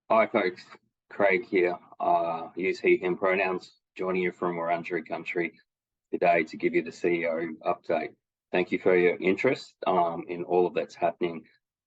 Hi folks, Craig here. Use he, him pronouns, joining you from Wurundjeri country today to give you the CEO update. Thank you for your interest in all of that's happening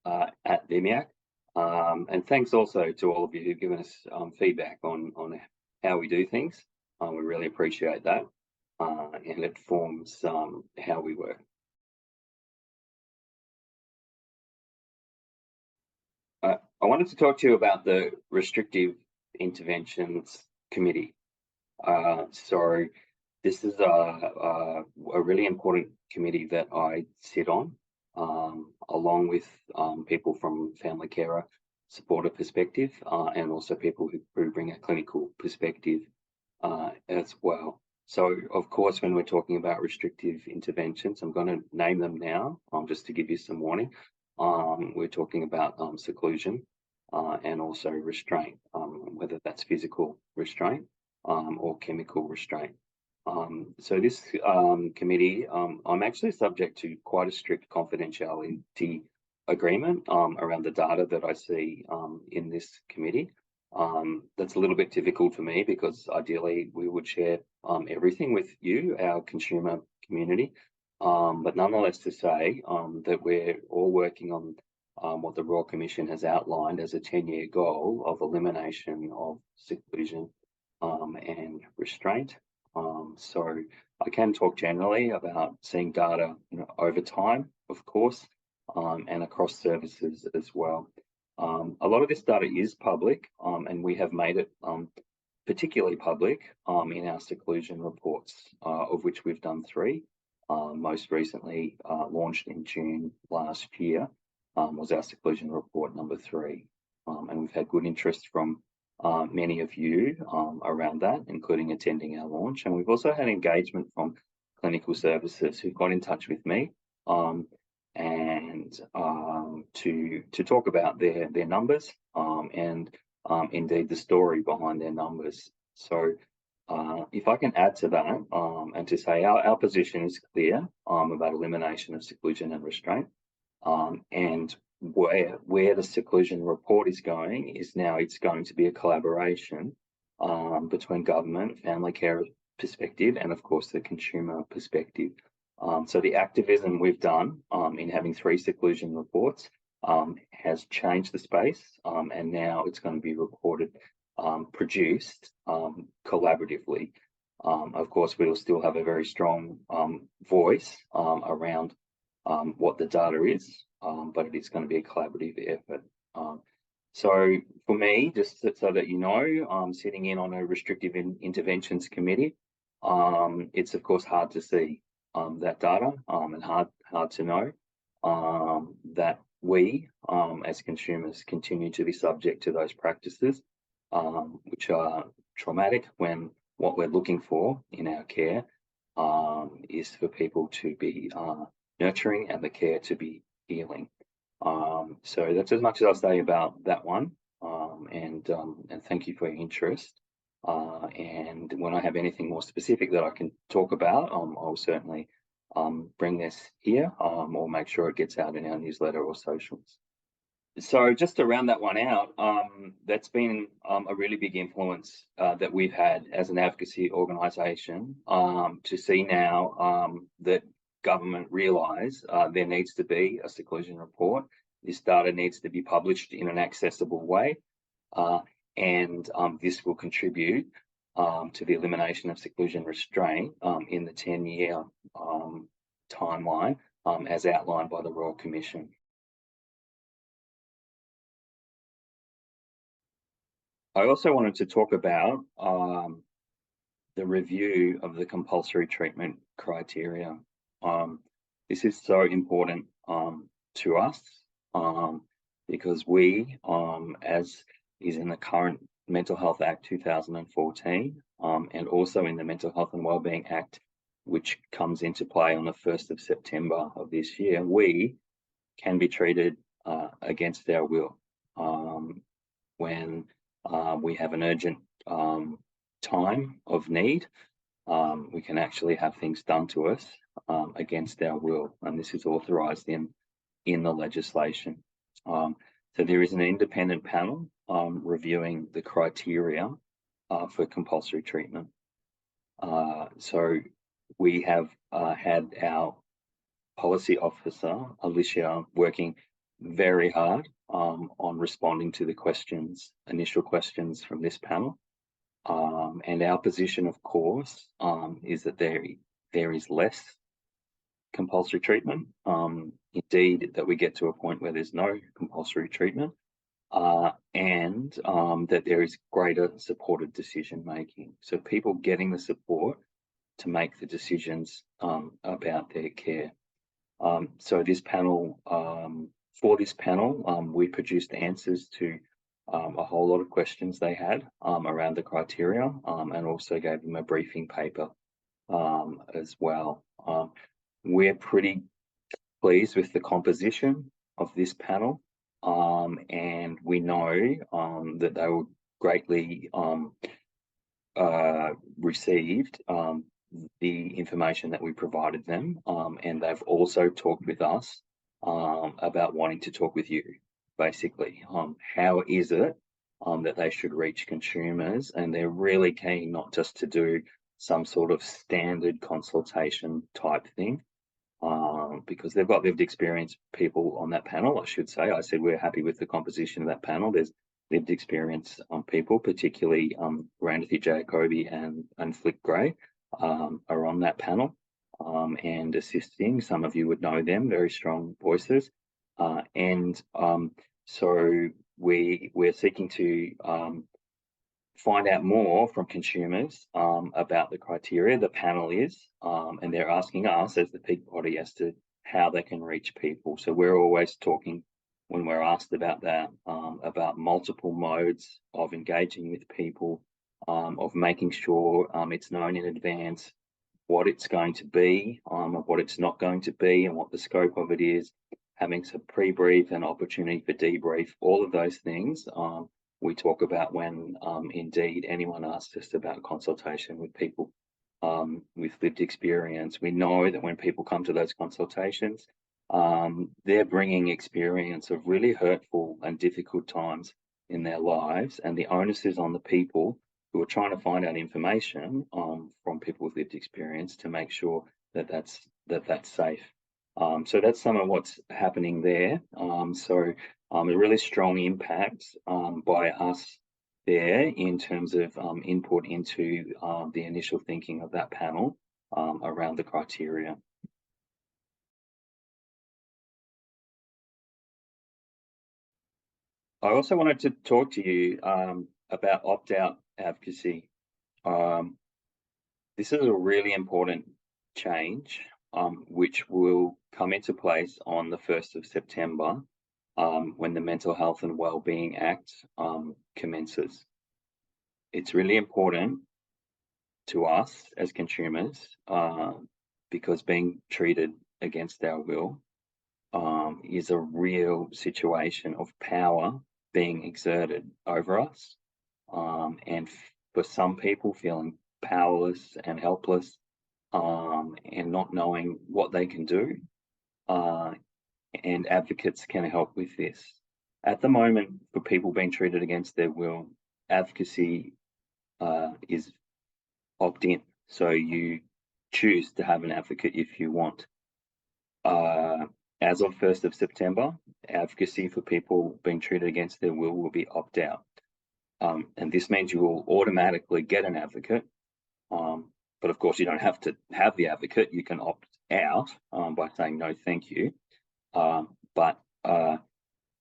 at VMIAC. And thanks also to all of you who've given us feedback on how we do things. We really appreciate that, and it forms how we work. I wanted to talk to you about the Restrictive Interventions Committee. So this is a really important committee that I sit on, along with people from family carer supporter perspective, and also people who bring a clinical perspective as well. So, of course, when we're talking about restrictive interventions, I'm going to name them now, just to give you some warning. We're talking about seclusion and also restraint, whether that's physical restraint or chemical restraint. So this committee, I'm actually subject to quite a strict confidentiality agreement around the data that I see in this committee. That's a little bit difficult for me because ideally we would share everything with you, our consumer community. But nonetheless to say that we're all working on what the Royal Commission has outlined as a 10-year goal of elimination of seclusion and restraint. So I can talk generally about seeing data over time, of course, and across services as well. A lot of this data is public, and we have made it particularly public in our seclusion reports, of which we've done 3. Most recently launched in June last year was our seclusion report number 3. And we've had good interest from many of you around that, including attending our launch. And we've also had engagement from clinical services who got in touch with me and to talk about their numbers and indeed the story behind their numbers. So if I can add to that and to say our position is clear about elimination of seclusion and restraint, and where the seclusion report is going is now it's going to be a collaboration between government, family care perspective, and of course the consumer perspective. So the activism we've done in having 3 seclusion reports has changed the space, and now it's going to be reported, produced collaboratively. Of course, we'll still have a very strong voice around what the data is, but it is going to be a collaborative effort. So for me, just so that you know, I'm sitting in on a Restrictive Interventions Committee. It's of course hard to see that data and hard to know that we as consumers continue to be subject to those practices, which are traumatic, when what we're looking for in our care is for people to be nurturing and the care to be healing. So that's as much as I'll say about that one, and thank you for your interest. And when I have anything more specific that I can talk about, I'll certainly bring this here or make sure it gets out in our newsletter or socials. So just to round that one out, that's been a really big influence that we've had as an advocacy organisation to see now that government realise there needs to be a seclusion report. This data needs to be published in an accessible way, and this will contribute to the elimination of seclusion restraint in the 10-year timeline as outlined by the Royal Commission. I also wanted to talk about the review of the compulsory treatment criteria. This is so important to us because we, as is in the current Mental Health Act 2014 and also in the Mental Health and Wellbeing Act, which comes into play on the 1st of September of this year, we can be treated against our will when we have an urgent time of need. We can actually have things done to us against our will, and this is authorised in the legislation. So there is an independent panel reviewing the criteria for compulsory treatment. So we have had our policy officer, Alicia, working very hard on responding to the initial questions from this panel. And our position, of course, is that there is less compulsory treatment. Indeed, that we get to a point where there's no compulsory treatment, and that there is greater supported decision making. So people getting the support to make the decisions about their care. So this panel, we produced answers to a whole lot of questions they had around the criteria, and also gave them a briefing paper as well. We're pretty pleased with the composition of this panel, and we know that they were greatly received the information that we provided them, and they've also talked with us about wanting to talk with you, basically. How is it that they should reach consumers? And they're really keen not just to do some sort of standard consultation type thing, because they've got lived experience people on that panel, I should say. I said we're happy with the composition of that panel. There's lived experience people, particularly Randithy Jacobi and Flick Gray are on that panel and assisting. Some of you would know them, very strong voices. So we're seeking to find out more from consumers about the criteria. The panel is, and they're asking us as the peak body as to how they can reach people. So we're always talking, when we're asked about that, about multiple modes of engaging with people, of making sure it's known in advance what it's going to be, what it's not going to be, and what the scope of it is, having some pre-brief and opportunity for debrief. All of those things we talk about when indeed anyone asks us about consultation with people with lived experience. We know that when people come to those consultations, they're bringing experience of really hurtful and difficult times in their lives, and the onus is on the people who are trying to find out information from people with lived experience to make sure that that's safe. So that's some of what's happening there. A really strong impact by us there in terms of input into the initial thinking of that panel around the criteria. I also wanted to talk to you about opt-out advocacy. This is a really important change which will come into place on the 1st of September when the Mental Health and Wellbeing Act commences. It's really important to us as consumers because being treated against our will is a real situation of power being exerted over us, and for some people feeling powerless and helpless and not knowing what they can do, and advocates can help with this. At the moment, for people being treated against their will, advocacy is opt-in, so you choose to have an advocate if you want. As of 1st of September, advocacy for people being treated against their will be opt-out. And this means you will automatically get an advocate, but of course you don't have to have the advocate. You can opt out by saying no thank you, but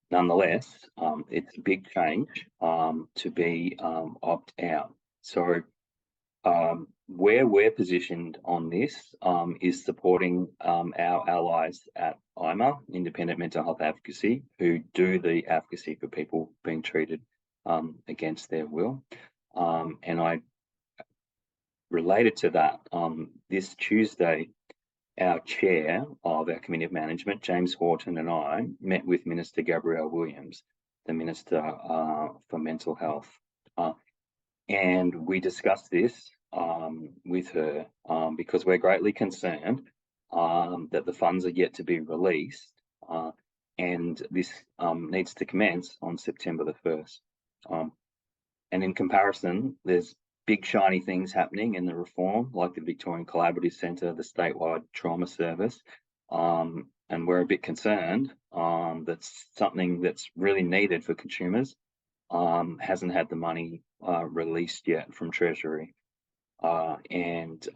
nonetheless it's a big change to be opt-out. So where we're positioned on this is supporting our allies at IMHA, Independent Mental Health Advocacy, who do the advocacy for people being treated against their will. And I related to that, this Tuesday, our chair of our Committee of Management, James Horton, and I met with Minister Gabrielle Williams, the Minister for Mental Health. And we discussed this with her because we're greatly concerned that the funds are yet to be released, and this needs to commence on September the 1st. And in comparison, there's big shiny things happening in the reform, like the Victorian Collaborative Centre, the statewide trauma service. And we're a bit concerned that's something that's really needed for consumers hasn't had the money released yet from Treasury. And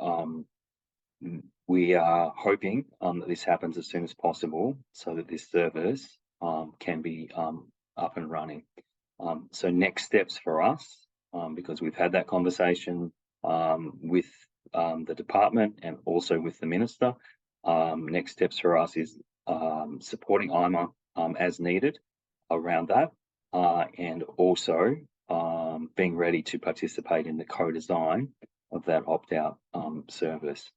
we are hoping that this happens as soon as possible so that this service can be up and running. So next steps for us, because we've had that conversation with the department and also with the minister, next steps for us is supporting IMHA as needed around that, and also being ready to participate in the co-design of that opt-out service.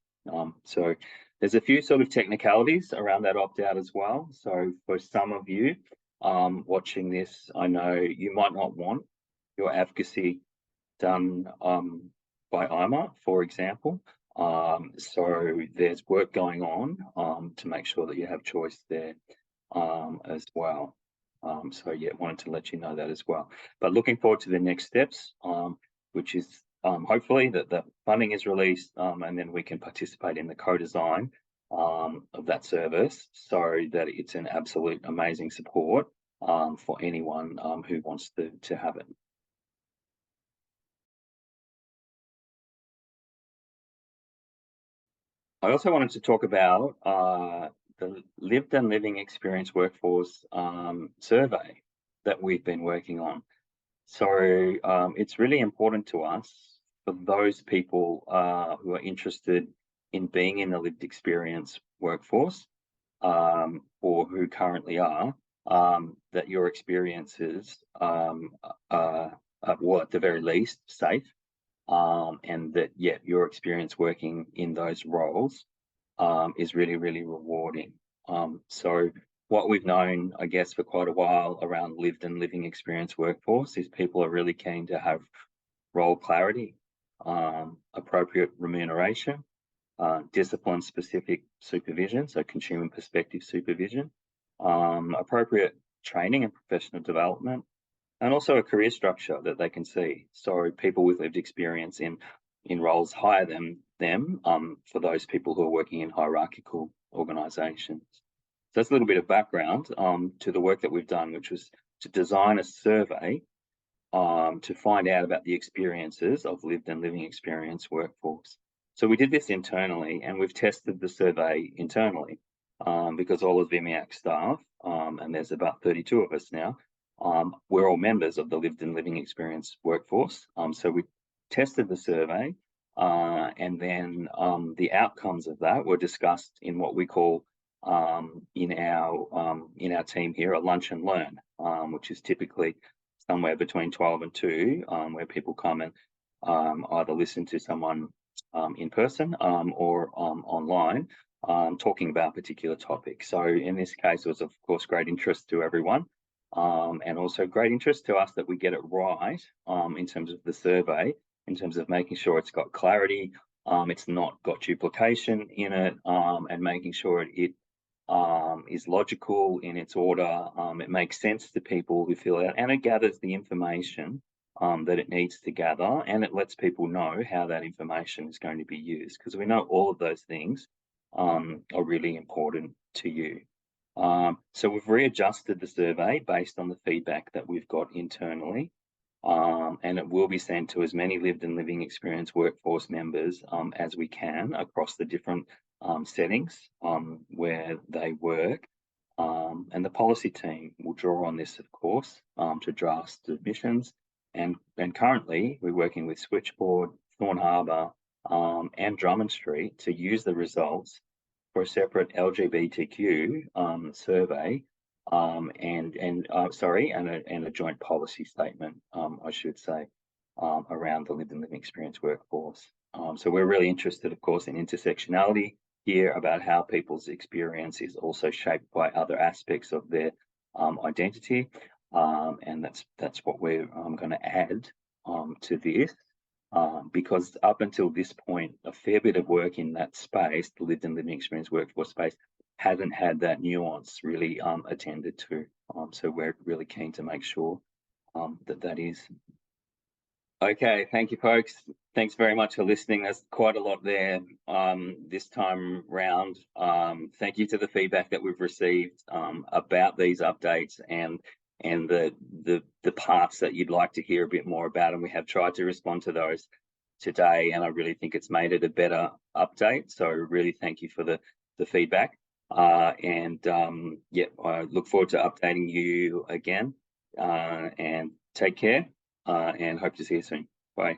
So there's a few sort of technicalities around that opt-out as well. So for some of you watching this, I know you might not want your advocacy done by IMHA, for example. So there's work going on to make sure that you have choice there as well. So yeah, wanted to let you know that as well. But looking forward to the next steps, which is hopefully that the funding is released and then we can participate in the co-design of that service so that it's an absolute amazing support for anyone who wants to have it. I also wanted to talk about the lived and living experience workforce survey that we've been working on. So it's really important to us for those people who are interested in being in the lived experience workforce or who currently are, that your experiences are, well, at the very least, safe. And that yet your experience working in those roles is really, really rewarding. So what we've known, I guess, for quite a while around lived and living experience workforce is people are really keen to have role clarity, appropriate remuneration, discipline-specific supervision, so consumer perspective supervision, appropriate training and professional development, and also a career structure that they can see. So people with lived experience in roles higher than them, for those people who are working in hierarchical organisations. So that's a little bit of background to the work that we've done, which was to design a survey to find out about the experiences of lived and living experience workforce. So we did this internally, and we've tested the survey internally because all of VMIAC staff, and there's about 32 of us now, we're all members of the lived and living experience workforce. So we tested the survey and then the outcomes of that were discussed in what we call in our team here a lunch and learn, which is typically somewhere between 12 and 2, where people come and either listen to someone in person or online talking about a particular topic. So in this case, it was of course great interest to everyone. And also great interest to us that we get it right in terms of the survey, in terms of making sure it's got clarity, it's not got duplication in it, and making sure it is logical in its order, it makes sense to people who fill it out, and it gathers the information that it needs to gather, and it lets people know how that information is going to be used, because we know all of those things are really important to you. So we've readjusted the survey based on the feedback that we've got internally, and it will be sent to as many lived and living experience workforce members as we can across the different settings where they work. And the policy team will draw on this, of course, to draft submissions. And currently we're working with Switchboard, Thorn Harbour and Drummond Street to use the results for a separate LGBTQ survey and a joint policy statement, I should say, around the lived and living experience workforce. So we're really interested, of course, in intersectionality here, about how people's experience is also shaped by other aspects of their identity, and that's what we're going to add to this. Because up until this point, a fair bit of work in that space, the lived and living experience workforce space, hasn't had that nuance really attended to. So we're really keen to make sure that is. Okay, thank you, folks. Thanks very much for listening. There's quite a lot there this time round. Thank you to the feedback that we've received about these updates and the parts that you'd like to hear a bit more about, and we have tried to respond to those today, and I really think it's made it a better update. So really thank you for the feedback. Yeah, I look forward to updating you again, and take care, and hope to see you soon. Bye.